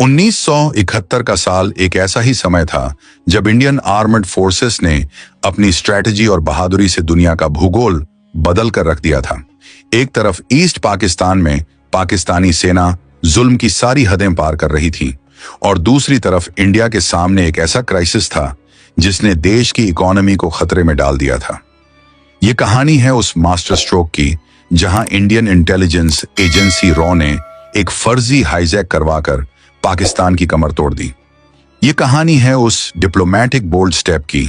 1971 का साल एक ऐसा ही समय था जब इंडियन आर्मड फोर्सेस ने अपनी स्ट्रेटजी और बहादुरी से दुनिया का भूगोल बदल कर रख दिया था। एक तरफ ईस्ट पाकिस्तान में पाकिस्तानी सेना जुल्म की सारी हदें पार कर रही थी और दूसरी तरफ इंडिया के सामने एक ऐसा क्राइसिस था जिसने देश की इकोनॉमी को खतरे में डाल दिया था। ये कहानी है उस मास्टर स्ट्रोक की जहां इंडियन इंटेलिजेंस एजेंसी रॉ ने एक फर्जी हाईजैक करवाकर पाकिस्तान की कमर तोड़ दी। ये कहानी है उस डिप्लोमेटिक बोल्ड स्टेप की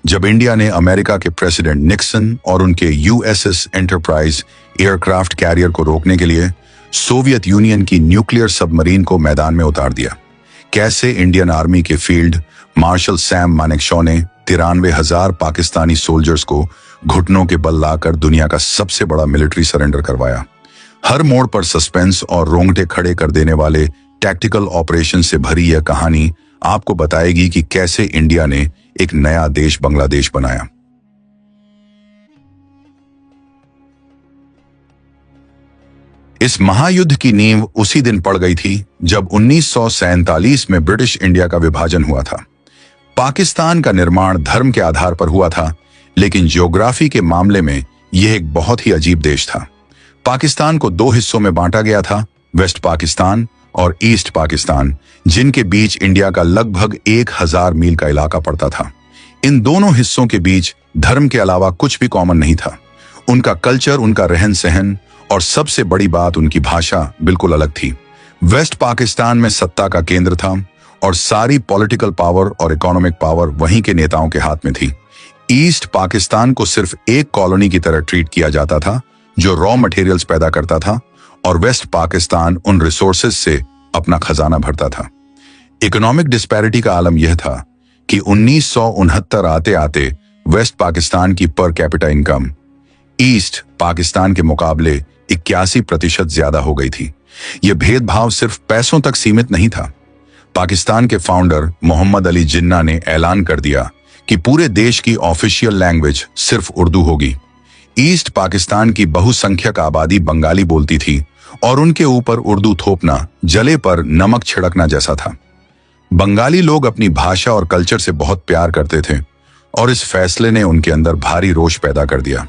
जब इंडिया ने अमेरिका के प्रेसिडेंट निक्सन और उनके यूएसएस एंटरप्राइज एयरक्राफ्ट कैरियर को रोकने के लिए सोवियत यूनियन की न्यूक्लियर सबमरीन को मैदान में उतार दिया। कैसे इंडियन आर्मी के फील्ड मार्शल सैम मानेकशॉ ने 93,000 पाकिस्तानी सोल्जर्स को घुटनों के बल लाकर दुनिया का सबसे बड़ा मिलिट्री सरेंडर करवाया। हर मोड़ पर सस्पेंस और रोंगटे खड़े कर देने वाले टैक्टिकल ऑपरेशन से भरी यह कहानी आपको बताएगी कि कैसे इंडिया ने एक नया देश बांग्लादेश बनाया। इस महायुद्ध की नींव उसी दिन पड़ गई थी जब 1947 में ब्रिटिश इंडिया का विभाजन हुआ था। पाकिस्तान का निर्माण धर्म के आधार पर हुआ था, लेकिन ज्योग्राफी के मामले में यह एक बहुत ही अजीब देश था। पाकिस्तान को दो हिस्सों में बांटा गया था, वेस्ट पाकिस्तान और ईस्ट पाकिस्तान, जिनके बीच इंडिया का लगभग 1000 मील का इलाका पड़ता था। इन दोनों हिस्सों के बीच धर्म के अलावा कुछ भी कॉमन नहीं था। उनका कल्चर, उनका रहन सहन और सबसे बड़ी बात उनकी भाषा बिल्कुल अलग थी। वेस्ट पाकिस्तान में सत्ता का केंद्र था और सारी पॉलिटिकल पावर और इकोनॉमिक पावर वहीं के नेताओं के हाथ में थी। ईस्ट पाकिस्तान को सिर्फ एक कॉलोनी की तरह ट्रीट किया जाता था जो रॉ मटेरियल्स पैदा करता था, और वेस्ट पाकिस्तान उन रिसोर्सेज से अपना खजाना भरता था। इकोनॉमिक डिस्पैरिटी का आलम यह था कि 1969 आते आते वेस्ट पाकिस्तान की per capita income east Pakistan के मुकाबले 81% ज्यादा हो गई थी। यह भेदभाव सिर्फ पैसों तक सीमित नहीं था। पाकिस्तान के फाउंडर मोहम्मद अली जिन्ना ने ऐलान कर दिया कि पूरे देश की ऑफिशियल लैंग्वेज सिर्फ उर्दू होगी। ईस्ट पाकिस्तान की बहुसंख्यक आबादी बंगाली बोलती थी और उनके ऊपर उर्दू थोपना जले पर नमक छिड़कना जैसा था। बंगाली लोग अपनी भाषा और कल्चर से बहुत प्यार करते थे और इस फैसले ने उनके अंदर भारी रोष पैदा कर दिया।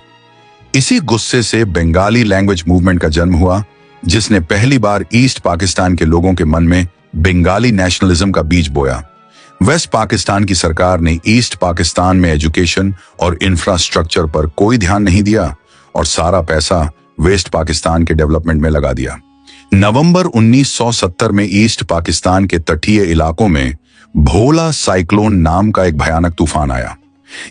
इसी गुस्से से बंगाली लैंग्वेज मूवमेंट का जन्म हुआ, जिसने पहली बार ईस्ट पाकिस्तान के लोगों के मन में बंगाली नेशनलिज्म का बीज बोया। वेस्ट पाकिस्तान की सरकार ने ईस्ट पाकिस्तान में एजुकेशन और इंफ्रास्ट्रक्चर पर कोई ध्यान नहीं दिया और सारा पैसा वेस्ट पाकिस्तान के डेवलपमेंट में लगा दिया। नवंबर 1970 में ईस्ट पाकिस्तान के तटीय इलाकों में भोला साइक्लोन नाम का एक भयानक तूफान आया।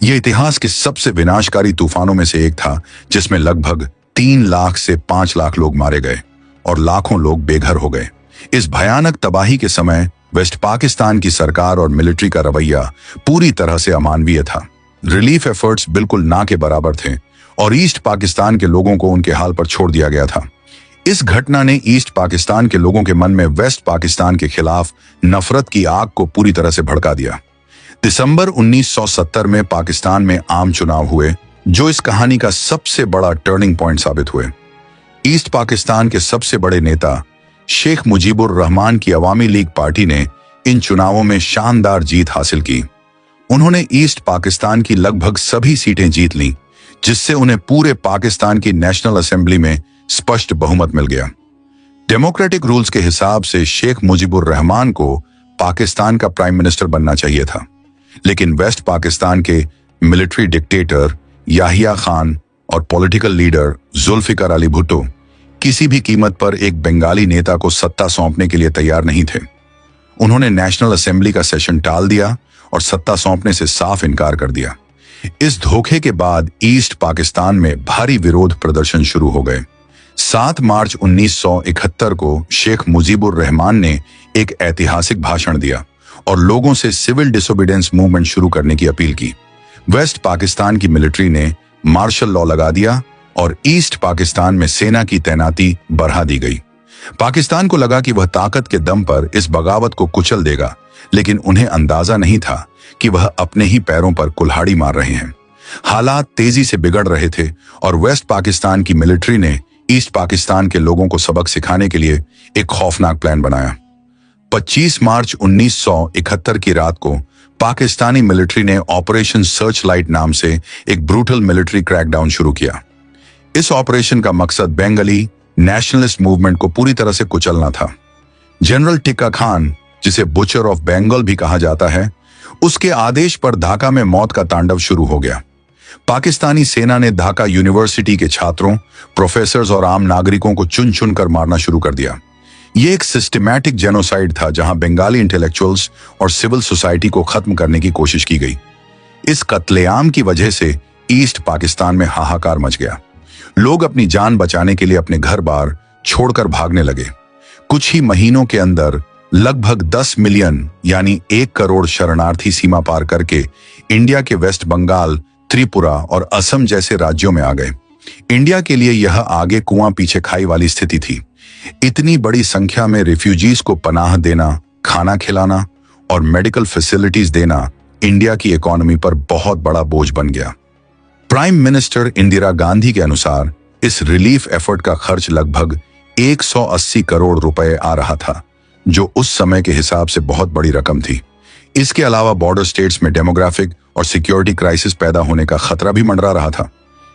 यह इतिहास के सबसे विनाशकारी तूफानों में से एक था, जिसमें लगभग 3 लाख से 5 लाख लोग मारे गए और लाखों लोग बेघर हो गए। इस भयानक तबाही के समय वेस्ट पाकिस्तान की सरकार और मिलिट्री का रवैया पूरी तरह से अमानवीय था। रिलीफ एफर्ट्स बिल्कुल ना के बराबर थे और ईस्ट पाकिस्तान के लोगों को उनके हाल पर छोड़ दिया गया था। इस घटना ने ईस्ट पाकिस्तान के लोगों के मन में वेस्ट पाकिस्तान के खिलाफ नफरत की आग को पूरी तरह से भड़का दिया। दिसंबर 1970 में पाकिस्तान में आम चुनाव हुए, जो इस कहानी का सबसे बड़ा टर्निंग पॉइंट साबित हुए। ईस्ट पाकिस्तान के सबसे बड़े नेता शेख मुजीबुर रहमान की अवामी लीग पार्टी ने इन चुनावों में शानदार जीत हासिल की। उन्होंने ईस्ट पाकिस्तान की लगभग सभी सीटें जीत लीं, जिससे उन्हें पूरे पाकिस्तान की नेशनल असेंबली में स्पष्ट बहुमत मिल गया। डेमोक्रेटिक रूल्स के हिसाब से शेख मुजीबुर रहमान को पाकिस्तान का प्राइम मिनिस्टर बनना चाहिए था, लेकिन वेस्ट पाकिस्तान के मिलिट्री डिक्टेटर याहिया खान और पॉलिटिकल लीडर जुल्फिकार अली भुट्टो किसी भी कीमत पर एक बंगाली नेता को सत्ता सौंपने के लिए तैयार नहीं थे। उन्होंने नेशनल असेंबली का सेशन टाल दिया और सत्ता सौंपने से साफ इनकार कर दिया। इस धोखे के बाद ईस्ट पाकिस्तान में भारी विरोध प्रदर्शन शुरू हो गए। 7 मार्च 1971 को शेख मुजीबुर रहमान ने एक ऐतिहासिक भाषण दिया और लोगों से सिविल डिसोबीडियंस मूवमेंट शुरू करने की अपील की। वेस्ट पाकिस्तान की मिलिट्री ने मार्शल लॉ लगा दिया और ईस्ट पाकिस्तान में सेना की तैनाती बढ़ा दी गई। पाकिस्तान को लगा कि वह ताकत के दम पर इस बगावत को कुचल देगा, लेकिन उन्हें अंदाजा नहीं था कि वह अपने ही पैरों पर कुल्हाड़ी मार रहे हैं। हालात तेजी से बिगड़ रहे थे और वेस्ट पाकिस्तान की मिलिट्री ने ईस्ट पाकिस्तान के लोगों को सबक सिखाने के लिए एक खौफनाक प्लान बनाया। 25 मार्च 1971 की रात को पाकिस्तानी मिलिट्री ने ऑपरेशन सर्च लाइट नाम से एक ब्रूटल मिलिट्री क्रैकडाउन शुरू किया। इस ऑपरेशन का मकसद बेंगली नेशनलिस्ट मूवमेंट को पूरी तरह से कुचलना था। जनरल टिक्का खान, जिसे बुचर ऑफ बंगाल भी कहा जाता है, उसके आदेश पर ढाका में मौत का तांडव शुरू हो गया। पाकिस्तानी सेना ने ढाका यूनिवर्सिटी के छात्रों, प्रोफेसर्स और आम नागरिकों को चुन चुन कर मारना शुरू कर दिया। यह एक सिस्टमैटिक जेनोसाइड था जहां बंगाली इंटेलेक्चुअल्स और सिविल सोसाइटी को खत्म करने की कोशिश की गई। इस कत्लेआम की वजह से ईस्ट पाकिस्तान में हाहाकार मच गया। लोग अपनी जान बचाने के लिए अपने घर बार छोड़कर भागने लगे। कुछ ही महीनों के अंदर लगभग 10 मिलियन यानी 1 करोड़ शरणार्थी सीमा पार करके इंडिया के वेस्ट बंगाल, त्रिपुरा और असम जैसे राज्यों में आ गए। इंडिया के लिए यह आगे कुआं पीछे खाई वाली स्थिति थी। इतनी बड़ी संख्या में रिफ्यूजीज को पनाह देना, खाना खिलाना और मेडिकल फैसिलिटीज देना इंडिया की इकोनॉमी पर बहुत बड़ा बोझ बन गया। प्राइम मिनिस्टर इंदिरा गांधी के अनुसार इस रिलीफ एफर्ट का खर्च लगभग 180 करोड़ रुपए आ रहा था, जो उस समय के हिसाब से बहुत बड़ी रकम थी। इसके अलावा बॉर्डर स्टेट्स में डेमोग्राफिक और सिक्योरिटी क्राइसिस पैदा होने का खतरा भी मंडरा रहा था।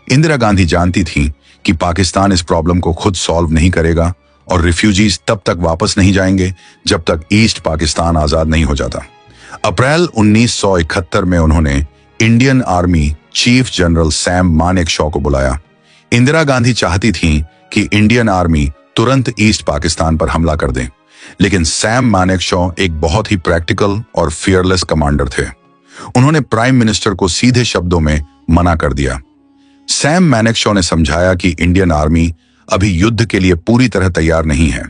इंदिरा गांधी जानती थी कि पाकिस्तान इस प्रॉब्लम को खुद सॉल्व नहीं करेगा और रिफ्यूजीज तब तक वापस नहीं जाएंगे जब तक ईस्ट पाकिस्तान आजाद नहीं हो जाता। अप्रैल 1971 में उन्होंने Indian army chief general Sam Manekshaw को बुलाया। इंदिरा गांधी चाहती थी कि इंडियन आर्मी तुरंत ईस्ट पाकिस्तान पर हमला कर दे, लेकिन सैम मानेकशॉ एक बहुत ही प्रैक्टिकल और फियरलेस कमांडर थे। उन्होंने प्राइम मिनिस्टर को सीधे शब्दों में मना कर दिया। सैम मानेकशॉ ने समझाया कि इंडियन आर्मी अभी युद्ध के लिए पूरी तरह तैयार नहीं है।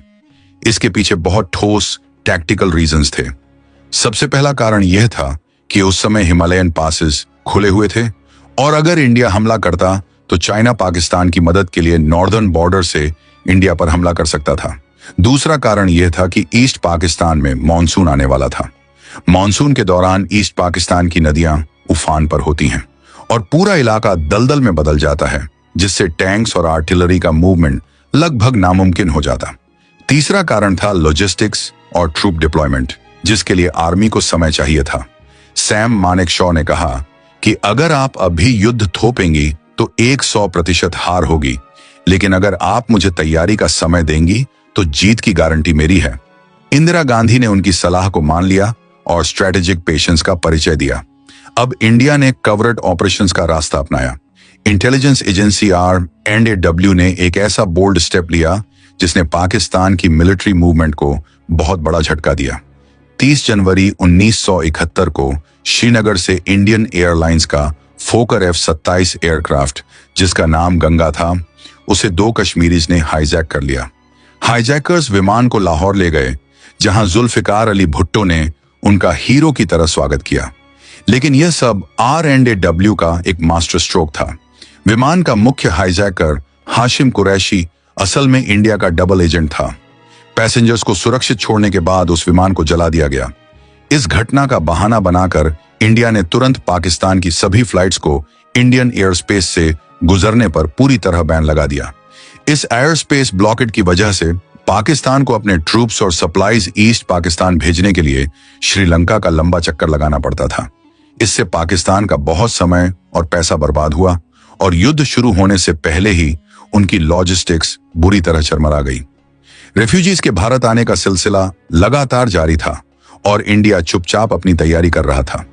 इसके पीछे बहुत ठोस टैक्टिकल रीजंस थे। सबसे पहला कारण यह था कि उस समय हिमालयन पासेस खुले हुए थे और अगर इंडिया हमला करता तो चाइना पाकिस्तान की मदद के लिए नॉर्दर्न बॉर्डर से इंडिया पर हमला कर सकता था। दूसरा कारण यह था कि ईस्ट पाकिस्तान में मॉनसून आने वाला था। मॉनसून के दौरान ईस्ट पाकिस्तान की नदियां उफान पर होती हैं और पूरा इलाका दलदल में बदल जाता है, जिससे टैंक्स और आर्टिलरी का मूवमेंट लगभग नामुमकिन हो जाता। तीसरा कारण था लॉजिस्टिक्स और ट्रूप डिप्लॉयमेंट, जिसके लिए आर्मी को समय चाहिए था। सैम मानेकशॉ ने कहा कि अगर आप अभी युद्ध थोपेंगी तो 100% हार होगी, लेकिन अगर आप मुझे तैयारी का समय देंगी तो जीत की गारंटी मेरी है। इंदिरा गांधी ने उनकी सलाह को मान लिया और स्ट्रेटेजिक पेशेंस का परिचय दिया। अब इंडिया ने कवरट ऑपरेशंस का रास्ता अपनाया। इंटेलिजेंस एजेंसी R&AW ने एक ऐसा बोल्ड स्टेप लिया जिसने पाकिस्तान की मिलिट्री मूवमेंट को बहुत बड़ा झटका दिया। 30 जनवरी 1971 को श्रीनगर से इंडियन एयरलाइंस का फोकर F-27 एयरक्राफ्ट, जिसका नाम गंगा था, उसे 2 कश्मीरीज ने हाईजैक कर लिया। हाईजैकर्स विमान को लाहौर ले गए, जहां जुल्फिकार अली भुट्टो ने उनका हीरो की तरह स्वागत किया। लेकिन यह सब R&AW का एक मास्टर स्ट्रोक था। विमान का मुख्य हाईजैकर हाशिम कुरैशी असल में इंडिया का डबल एजेंट था। पैसेंजर्स को सुरक्षित छोड़ने के बाद उस विमान को जला दिया गया। इस घटना का बहाना बनाकर इंडिया ने तुरंत पाकिस्तान की सभी फ्लाइट्स को इंडियन एयर स्पेस से गुजरने पर पूरी तरह बैन लगा दिया। इस एयर स्पेस ब्लॉकेट की वजह से पाकिस्तान को अपने ट्रूप्स और सप्लाईज ईस्ट पाकिस्तान भेजने के लिए श्रीलंका का लंबा चक्कर लगाना पड़ता था। इससे पाकिस्तान का बहुत समय और पैसा बर्बाद हुआ और युद्ध शुरू होने से पहले ही उनकी लॉजिस्टिक्स बुरी तरह चरमरा गई। रेफ्यूजीज के भारत आने का सिलसिला लगातार जारी था और इंडिया चुपचाप अपनी तैयारी कर रहा था।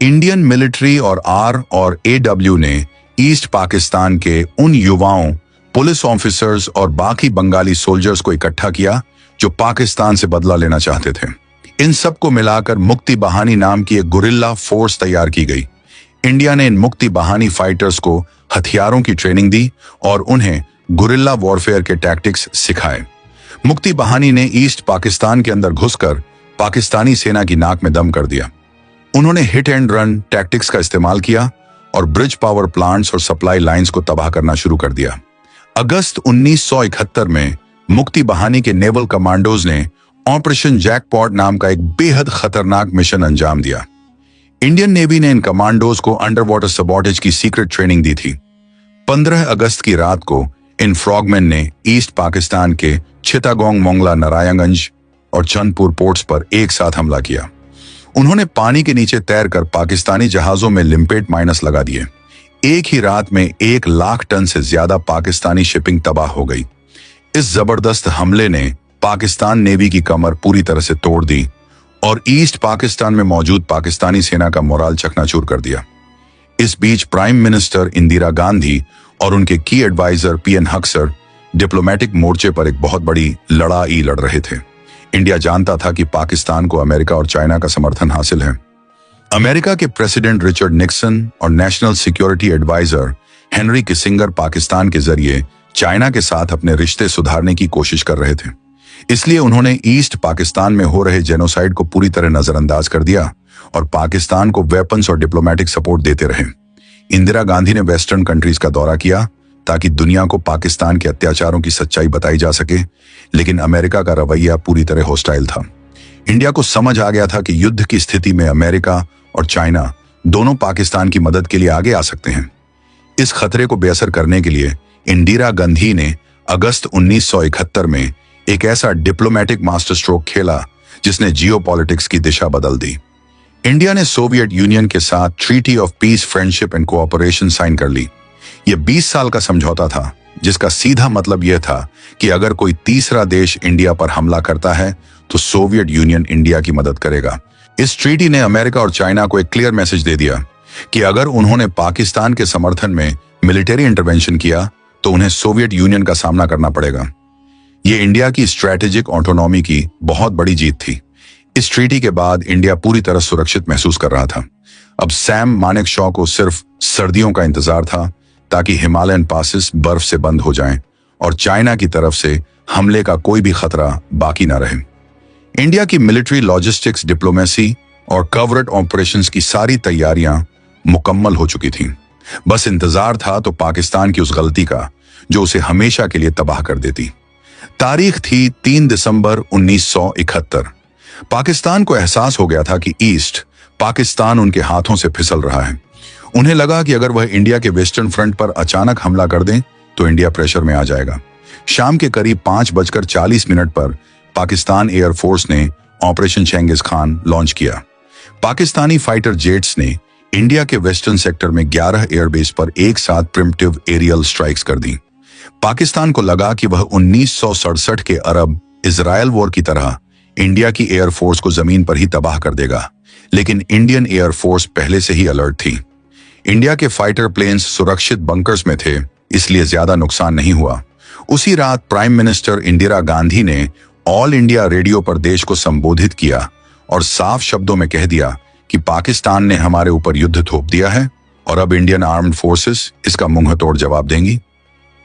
इंडियन मिलिट्री और R&AW ने ईस्ट पाकिस्तान के उन युवाओं, पुलिस ऑफिसर्स और बाकी बंगाली सोल्जर्स को इकट्ठा किया जो पाकिस्तान से बदला लेना चाहते थे। इन सब को मिलाकर मुक्ति बहानी नाम की एक गुरिल्ला फोर्स तैयार की गई। इंडिया ने इन मुक्ति बहानी फाइटर्स को हथियारों की ट्रेनिंग दी और उन्हें गुरिल्ला वॉरफेयर के टैक्टिक्स सिखाए। मुक्ति बहानी ने ईस्ट पाकिस्तान के अंदर घुसकर पाकिस्तानी सेना की नाक में दम कर दिया। उन्होंने हिट एंड रन टैक्टिक्स का इस्तेमाल किया और ब्रिज पावर प्लांट्स और सप्लाई लाइंस को तबाह करना शुरू कर दिया। अगस्त 1971 में मुक्ति बहानी के नेवल कमांडोज ने ऑपरेशन जैकपॉट नाम का एक बेहद खतरनाक मिशन अंजाम दिया। इंडियन नेवी ने इन कमांडोज को अंडर वाटर सबॉर्टेज की सीक्रेट ट्रेनिंग दी थी। 15 अगस्त की रात को इन फ्रॉगमैन ने ईस्ट पाकिस्तान के चिटागोंग, मोंगला, नारायणगंज और चंदपुर पोर्ट्स पर एक साथ हमला किया। उन्होंने पानी के नीचे तैरकर पाकिस्तानी जहाजों में लिम्पेट माइनस लगा दिए। एक ही रात में 1 लाख टन से ज्यादा पाकिस्तानी शिपिंग तबाह हो गई। इस जबरदस्त हमले ने पाकिस्तान नेवी की कमर पूरी तरह से तोड़ दी और ईस्ट पाकिस्तान में मौजूद पाकिस्तानी सेना का मोराल चकनाचूर कर दिया। इस बीच प्राइम मिनिस्टर इंदिरा गांधी और उनके की एडवाइजर पीएन हक्सर डिप्लोमेटिक मोर्चे पर एक बहुत बड़ी लड़ाई लड़ रहे थे। इंडिया जानता था कि पाकिस्तान को अमेरिका और चाइना का समर्थन हासिल है। अमेरिका के प्रेसिडेंट रिचर्ड निक्सन और national security adviser Henry Kissinger Pakistan के जरिए चाइना के साथ अपने रिश्ते सुधारने की कोशिश कर रहे थे। इसलिए उन्होंने ईस्ट पाकिस्तान में हो रहे जेनोसाइड को पूरी तरह नजरअंदाज कर दिया और पाकिस्तान को वेपन्स और डिप्लोमेटिक सपोर्ट देते रहे। इंदिरा गांधी ने वेस्टर्न कंट्रीज का दौरा किया ताकि दुनिया को पाकिस्तान के अत्याचारों की सच्चाई बताई जा सके, लेकिन अमेरिका का रवैया पूरी तरह हॉस्टाइल था। इंडिया को समझ आ गया था कि युद्ध की स्थिति में अमेरिका और चाइना दोनों पाकिस्तान की मदद के लिए आगे आ सकते हैं। इस खतरे को बेअसर करने के लिए इंदिरा गांधी ने अगस्त 1971 में एक ऐसा डिप्लोमेटिक मास्टर स्ट्रोक खेला जिसने जियोपॉलिटिक्स की दिशा बदल दी। इंडिया ने सोवियत यूनियन के साथ treaty of peace, friendship and cooperation sign कर ली। यह 20 साल का समझौता था जिसका सीधा मतलब यह था कि अगर कोई तीसरा देश इंडिया पर हमला करता है तो सोवियत यूनियन इंडिया की मदद करेगा। इस ट्रीटी ने अमेरिका और चाइना को एक क्लियर मैसेज दे दिया कि अगर उन्होंने पाकिस्तान के समर्थन में मिलिट्री इंटरवेंशन किया तो उन्हें सोवियत यूनियन का सामना करना पड़ेगा। यह इंडिया की स्ट्रैटेजिक ऑटोनॉमी की बहुत बड़ी जीत थी। इस ट्रीटी के बाद इंडिया पूरी तरह सुरक्षित महसूस कर रहा था। अब सैम मानेकशॉ को सिर्फ सर्दियों का इंतजार था ताकि हिमालयन पासेस बर्फ से बंद हो जाएं और चाइना की तरफ से हमले का कोई भी खतरा बाकी ना रहे। इंडिया की मिलिट्री, लॉजिस्टिक्स, डिप्लोमेसी और कवरेट ऑपरेशंस की सारी तैयारियां मुकम्मल हो चुकी थीं। बस इंतजार था तो पाकिस्तान की उस गलती का जो उसे हमेशा के लिए तबाह कर देती। तारीख थी 3 दिसंबर 1971। पाकिस्तान को एहसास हो गया था कि ईस्ट पाकिस्तान उनके हाथों से फिसल रहा है। उन्हें लगा कि अगर वह इंडिया के वेस्टर्न फ्रंट पर अचानक हमला कर दें तो इंडिया प्रेशर में आ जाएगा। शाम के करीब 5:40 पर पाकिस्तान एयरफोर्स ने ऑपरेशन चेंगिस खान लॉन्च किया। पाकिस्तानी फाइटर जेट्स ने इंडिया के वेस्टर्न सेक्टर में 11 एयरबेस पर एक साथ प्रिमिटिव एरियल स्ट्राइक्स कर दी। पाकिस्तान को लगा कि वह 1967 के अरब इजराइल वॉर की तरह इंडिया की एयरफोर्स को जमीन पर ही तबाह कर देगा, लेकिन इंडियन एयरफोर्स पहले से ही अलर्ट थी। इंडिया के फाइटर प्लेन्स सुरक्षित बंकर्स में थे, इसलिए ज्यादा नुकसान नहीं हुआ। उसी रात प्राइम मिनिस्टर इंदिरा गांधी ने ऑल इंडिया रेडियो पर देश को संबोधित किया और साफ शब्दों में कह दिया कि पाकिस्तान ने हमारे ऊपर युद्ध थोप दिया है और अब इंडियन आर्म्ड फोर्सेस इसका मुंहतोड़ जवाब देंगी।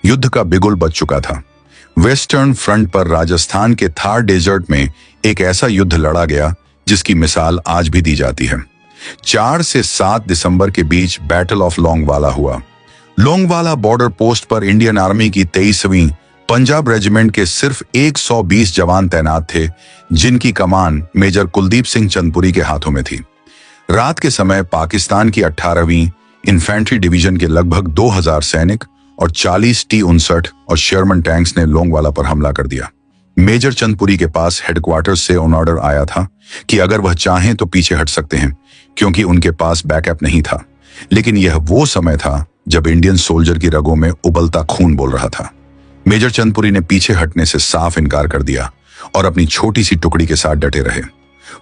युद्ध का बिगुल बज चुका था। वेस्टर्न फ्रंट पर राजस्थान के थार डेजर्ट में एक ऐसा युद्ध लड़ा गया जिसकी मिसाल आज भी दी जाती है। 4 से 7 दिसंबर के बीच बैटल ऑफ लोंगवाला हुआ। लोंगवाला बॉर्डर पोस्ट पर इंडियन आर्मी की 23वीं पंजाब रेजिमेंट के सिर्फ 120 जवान तैनात थे, जिनकी कमान मेजर कुलदीप सिंह चंदपुरी के हाथों में थी। रात के समय पाकिस्तान की 18वीं इन्फेंट्री डिवीजन के लगभग 2000 सैनिक और 40 T-59 और शेरमन टैंक्स ने लोंगवाला पर हमला कर दिया। मेजर चंदपुरी के पास हेडक्वार्टर्स से ऑन ऑर्डर आया था कि अगर वह चाहें तो पीछे हट सकते हैं, क्योंकि उनके पास बैकअप नहीं था। लेकिन यह वो समय था जब इंडियन सोल्जर की रगों में उबलता खून बोल रहा था। मेजर चंदपुरी ने पीछे हटने से साफ इनकार कर दिया और अपनी छोटी सी टुकड़ी के साथ डटे रहे।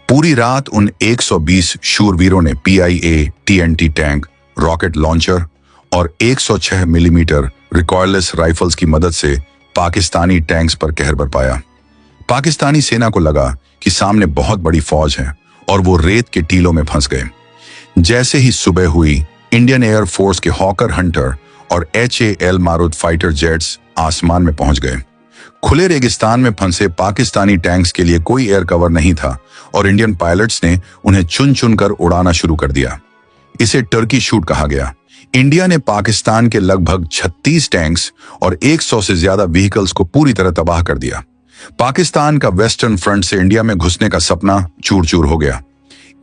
पूरी रात उन 120 शूरवीरों ने PIA TNT tank, rocket launcher और 106 मिलीमीटर रिकॉयरलेस राइफल्स की मदद से पाकिस्तानी टैंक्स पर कहर बरपाया। पाकिस्तानी सेना को लगा कि सामने बहुत बड़ी फौज है और वो रेत के टीलों में फंस गए। जैसे ही सुबह हुई, इंडियन एयरफोर्स के हॉकर हंटर और HAL मारुत फाइटर जेट्स आसमान में पहुंच गए। खुले रेगिस्तान में फंसे पाकिस्तानी टैंक्स के लिए कोई एयर कवर नहीं था और इंडियन पायलट्स ने उन्हें चुन चुनकर उड़ाना शुरू कर दिया। इसे टर्की शूट कहा गया। इंडिया ने पाकिस्तान के लगभग 36 टैंक्स और 100 से ज्यादा व्हीकल्स को पूरी तरह तबाह कर दिया। पाकिस्तान का वेस्टर्न फ्रंट से इंडिया में घुसने का सपना चूर चूर हो गया।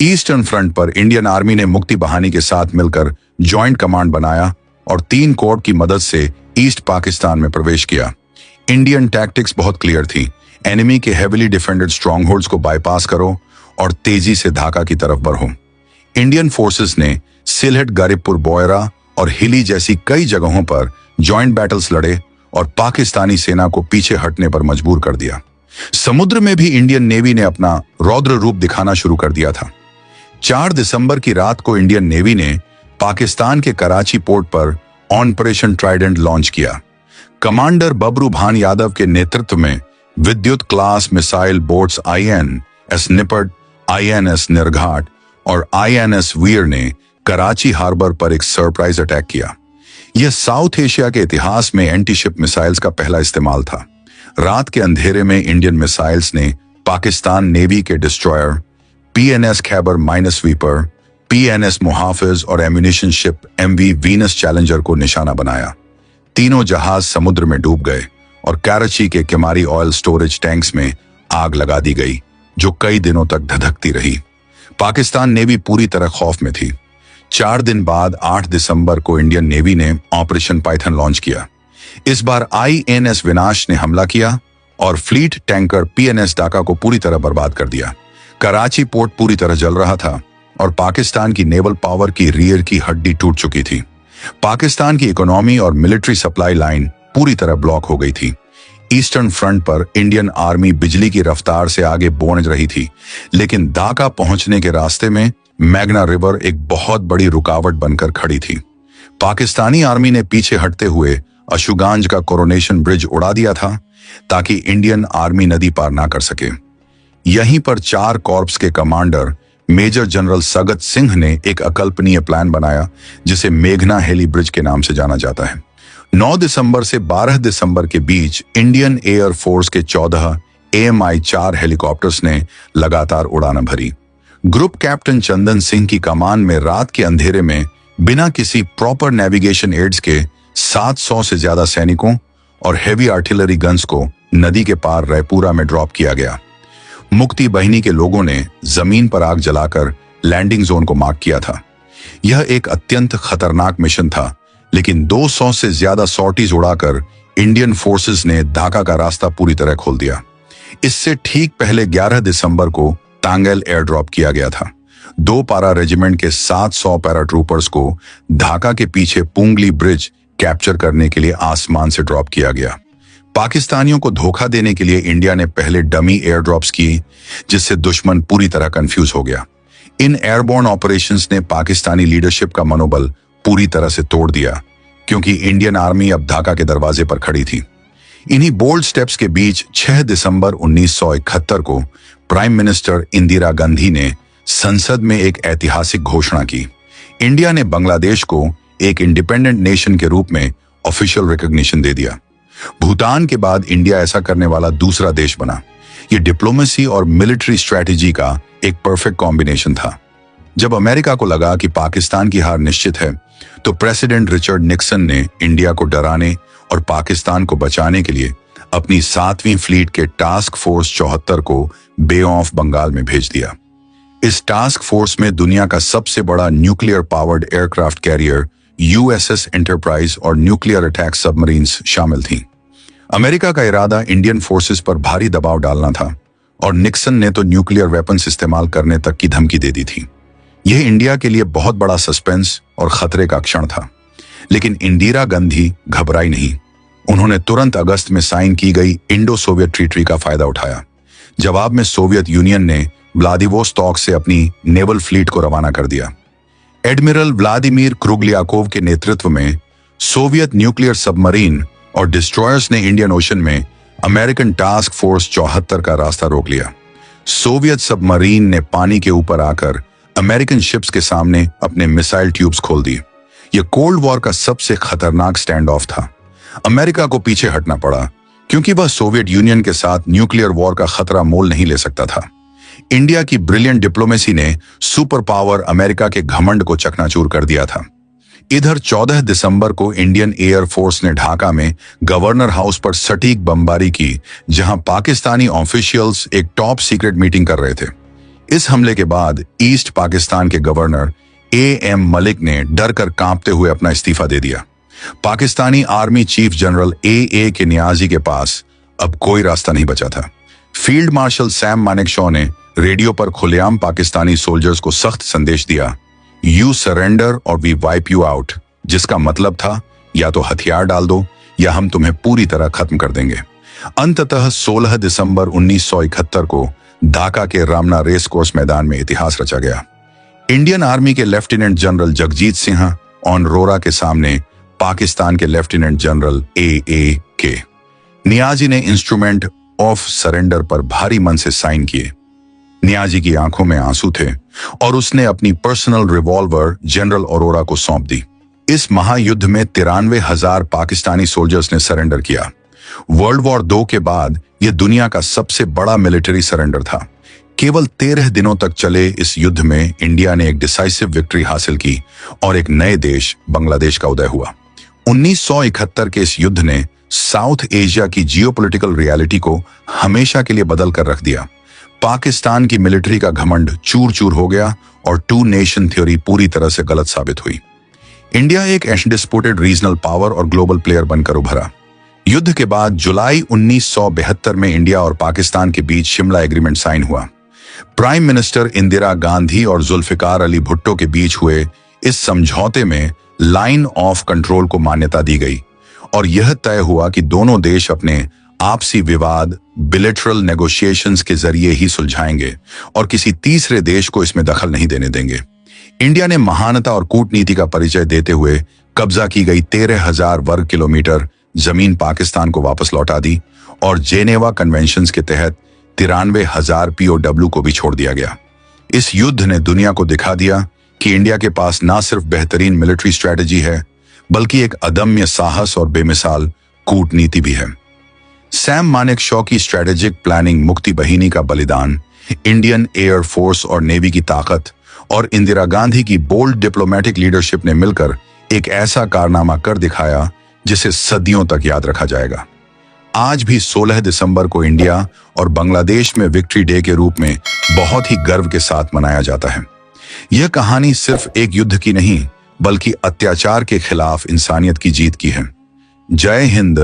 ईस्टर्न फ्रंट पर इंडियन आर्मी ने मुक्ति बहानी के साथ मिलकर जॉइंट कमांड बनाया और 3 कोर की मदद से ईस्ट पाकिस्तान में प्रवेश किया। इंडियन टैक्टिक्स बहुत क्लियर थी। एनिमी के हेविली डिफेंडेड स्ट्रॉन्गहोल्ड्स को बाईपास करो और तेजी से ढाका की तरफ बढ़ो। इंडियन फोर्सेस ने सिलहट, गरीबपुर, बोयरा और हिली जैसी कई जगहों पर जॉइंट बैटल्स लड़े और पाकिस्तानी सेना को पीछे हटने पर मजबूर कर दिया। समुद्र में भी इंडियन नेवी ने अपना रौद्र रूप दिखाना शुरू कर दिया था। 4 दिसंबर की रात को इंडियन नेवी ने पाकिस्तान के कराची पोर्ट पर ऑपरेशन ट्राइडेंट लॉन्च किया। कमांडर बबरू भान यादव के नेतृत्व में विद्युत क्लास मिसाइल बोट्स INS निपट, INS निर्घाट और INS वीर ने कराची हार्बर पर एक सरप्राइज अटैक किया। यह साउथ एशिया के इतिहास में एंटीशिप मिसाइल्स का पहला इस्तेमाल था। रात के अंधेरे में इंडियन मिसाइल्स ने पाकिस्तान नेवी के destroyer PNS Khyber minesweeper, PNS मुहाफिज और ammunition ship MV Venus challenger को निशाना बनाया। तीनों जहाज समुद्र में डूब गए और कराची के किमारी ऑयल स्टोरेज टैंक्स में आग लगा दी गई, जो कई दिनों तक धधकती रही। पाकिस्तान नेवी पूरी तरह खौफ में थी। 4 दिन बाद 8 दिसंबर को इंडियन नेवी ने ऑपरेशन पाइथन लॉन्च किया। इस बार INS विनाश ने हमला किया और फ्लीट टैंकर PNS ढाका को पूरी तरह बर्बाद कर दिया। कराची पोर्ट पूरी तरह जल रहा था और पाकिस्तान की नेवल पावर की रीढ़ की हड्डी टूट चुकी थी। पाकिस्तान की इकोनॉमी और मिलिट्री सप्लाई लाइन पूरी तरह ब्लॉक हो गई थी। ईस्टर्न फ्रंट पर इंडियन आर्मी बिजली की रफ्तार से आगे बढ़ रही थी, लेकिन ढाका पहुंचने के रास्ते में मैग्ना रिवर एक बहुत बड़ी रुकावट बनकर खड़ी थी। पाकिस्तानी आर्मी ने पीछे हटते हुए अशुगांज का कोरोनेशन ब्रिज उड़ा दिया था ताकि इंडियन आर्मी नदी पार ना कर सके। यहीं पर 4 कॉर्प्स के commander major general Sagat Singh ने एक अकल्पनीय प्लान बनाया, जिसे मेघना हेली ब्रिज के नाम से जाना जाता है। 9 दिसंबर से 12 दिसंबर के बीच इंडियन एयर फोर्स के 14 AMI-4 हेलीकॉप्टर्स ने लगातार उड़ान भरी। ग्रुप कैप्टन चंदन सिंह की कमान में रात के अंधेरे में बिना किसी प्रॉपर नेविगेशन एड्स के 700 से ज्यादा सैनिकों और हेवी आर्टिलरी गन्स को नदी के पार रायपुरा में ड्रॉप किया गया। मुक्ति बाहिनी के लोगों ने जमीन पर आग जलाकर लैंडिंग जोन को मार्क किया था। यह एक अत्यंत खतरनाक मिशन था, लेकिन 200 से ज्यादा सॉर्टीज उड़ाकर इंडियन फोर्सेस ने ढाका का रास्ता पूरी तरह खोल दिया। इससे ठीक पहले 11 दिसंबर को टांगेल एयर ड्रॉप किया गया था। 2 पारा रेजिमेंट के 700 पैराट्रूपर्स को ढाका के पीछे पुंगली ब्रिज कैप्चर करने के लिए आसमान से ड्रॉप किया गया। पाकिस्तानियों को धोखा देने के लिए इंडिया ने पहले डमी एयर ड्रॉप्स किए, जिससे दुश्मन पूरी तरह कंफ्यूज हो गया। इन एयरबोर्न ऑपरेशंस ने पाकिस्तानी लीडरशिप का मनोबल पूरी तरह से तोड़ दिया, क्योंकि इंडियन आर्मी अब ढाका के दरवाजे पर खड़ी थी। इन्हीं बोल्ड स्टेप्स के बीच 6 दिसंबर 1971 को प्राइम मिनिस्टर इंदिरा गांधी ने संसद में एक ऐतिहासिक घोषणा की। इंडिया ने बांग्लादेश को एक इंडिपेंडेंट नेशन के रूप में ऑफिशियल रिकॉग्निशन दे दिया। भूटान के बाद इंडिया ऐसा करने वाला दूसरा देश बना। यह डिप्लोमेसी और मिलिट्री स्ट्रेटेजी का एक परफेक्ट कॉम्बिनेशन था। जब अमेरिका को लगा कि पाकिस्तान की हार निश्चित है, तो प्रेसिडेंट रिचर्ड निक्सन ने इंडिया को डराने और पाकिस्तान को बचाने के लिए अपनी 7वीं फ्लीट के टास्क फोर्स 74 को बे ऑफ बंगाल में भेज दिया। इस टास्क फोर्स में दुनिया का सबसे बड़ा nuclear powered aircraft carrier USS enterprise और न्यूक्लियर अटैक सबमरीन्स शामिल थीं। अमेरिका का इरादा इंडियन फोर्सेस पर भारी दबाव डालना था और निक्सन ने तो न्यूक्लियर वेपन्स इस्तेमाल करने तक की धमकी दे दी थी। यह इंडिया के लिए बहुत बड़ा सस्पेंस और खतरे का क्षण था, लेकिन इंदिरा गांधी घबराई नहीं। उन्होंने तुरंत अगस्त में साइन की गई इंडो सोवियत ट्रीटी का फायदा उठाया। जवाब में सोवियत यूनियन ने व्लादिवोस्टॉक से अपनी नेवल फ्लीट को रवाना कर दिया। एडमिरल व्लादिमीर क्रुगलियाकोव के नेतृत्व में सोवियत न्यूक्लियर सबमरीन और डिस्ट्रॉयर्स ने इंडियन ओशन में अमेरिकन टास्क फोर्स 74 का रास्ता रोक लिया। सोवियत सबमरीन ने पानी के ऊपर आकर अमेरिकन शिप्स के सामने अपने मिसाइल ट्यूब्स खोल दिए। यह कोल्ड वॉर का सबसे खतरनाक स्टैंड ऑफ था। अमेरिका को पीछे हटना पड़ा, क्योंकि वह सोवियत यूनियन के साथ न्यूक्लियर वॉर का खतरा मोल नहीं ले सकता था। इंडिया की ब्रिलियंट डिप्लोमेसी ने सुपर पावर अमेरिका के घमंड को चकनाचूर कर दिया था। इधर 14 दिसंबर को इंडियन एयर फोर्स ने ढाका में गवर्नर हाउस पर सटीक बमबारी की, जहां पाकिस्तानी ऑफिशियल्स एक टॉप सीक्रेट मीटिंग कर रहे थे। इस हमले के बाद ईस्ट पाकिस्तान के गवर्नर AM मलिक ने डर कर कांपते हुए अपना इस्तीफा दे दिया। Pakistani army chief general AA के नियाजी के पास अब कोई रास्ता नहीं बचा था। फील्ड मार्शल सैम मानेकशॉ ने रेडियो पर खुलेआम पाकिस्तानी सोल्जर्स को सख्त संदेश दिया, यू सरेंडर और वी वाइप यू आउट, जिसका मतलब था या तो हथियार डाल दो या हम तुम्हें पूरी तरह खत्म कर देंगे। अंततः 16 दिसंबर 1971 को ढाका के रामना रेस कोर्स मैदान में इतिहास रचा गया। इंडियन आर्मी के lieutenant general Jagjit Singh Aurora के सामने पाकिस्तान के लेफ्टिनेंट जनरल A.A.K. नियाजी ने इंस्ट्रूमेंट ऑफ सरेंडर पर भारी मन से साइन किए। नियाजी की आंखों में आंसू थे और उसने अपनी पर्सनल रिवॉल्वर जनरल अरोरा को सौंप दी। इस महायुद्ध में 93,000 पाकिस्तानी सोल्जर्स ने सरेंडर किया। वर्ल्ड वॉर 2 के बाद यह दुनिया का सबसे बड़ा मिलिट्री सरेंडर था। केवल 13 दिनों तक चले इस युद्ध में इंडिया ने एक डिसाइसिव विक्ट्री हासिल की और एक नए देश बांग्लादेश का उदय हुआ। 1971 के इस युद्ध ने साउथ एशिया की जियोपॉलिटिकल रियलिटी को हमेशा के लिए बदल कर रख दिया। पाकिस्तान की मिलिट्री का घमंड चूर चूर हो गया और टू नेशन थ्योरी पूरी तरह से गलत साबित हुई। इंडिया एक अनडिस्प्यूटेड रीजनल पावर और ग्लोबल प्लेयर बनकर उभरा। युद्ध के बाद जुलाई 1972 में इंडिया और पाकिस्तान के बीच शिमला एग्रीमेंट साइन हुआ। प्राइम मिनिस्टर इंदिरा गांधी और जुल्फिकार अली भुट्टो के बीच हुए इस समझौते में लाइन ऑफ कंट्रोल को मान्यता दी गई और यह तय हुआ कि दोनों देश अपने आपसी विवाद बिलेटरल नेगोशिएशंस के जरिए ही सुलझाएंगे और किसी तीसरे देश को इसमें दखल नहीं देने देंगे। इंडिया ने महानता और कूटनीति का परिचय देते हुए कब्जा की गई 13,000 वर्ग किलोमीटर जमीन पाकिस्तान को वापस लौटा दी और जेनेवा कन्वेंशंस के तहत 93,000 POW को भी छोड़ दिया गया। इस युद्ध ने दुनिया को दिखा दिया कि इंडिया के पास ना सिर्फ बेहतरीन मिलिट्री स्ट्रेटजी है बल्कि एक अदम्य साहस और बेमिसाल कूटनीति भी है। सैम मानेकशॉ की स्ट्रेटेजिक प्लानिंग, मुक्ति बहिनी का बलिदान, इंडियन एयर फोर्स और नेवी की ताकत और इंदिरा गांधी की बोल्ड डिप्लोमेटिक लीडरशिप ने मिलकर एक ऐसा कारनामा कर दिखाया जिसे सदियों तक याद रखा जाएगा। आज भी 16 दिसंबर को इंडिया और बांग्लादेश में विक्ट्री डे के रूप में बहुत ही गर्व के साथ मनाया जाता है। यह कहानी सिर्फ एक युद्ध की नहीं बल्कि अत्याचार के खिलाफ इंसानियत की जीत की है। जय हिंद।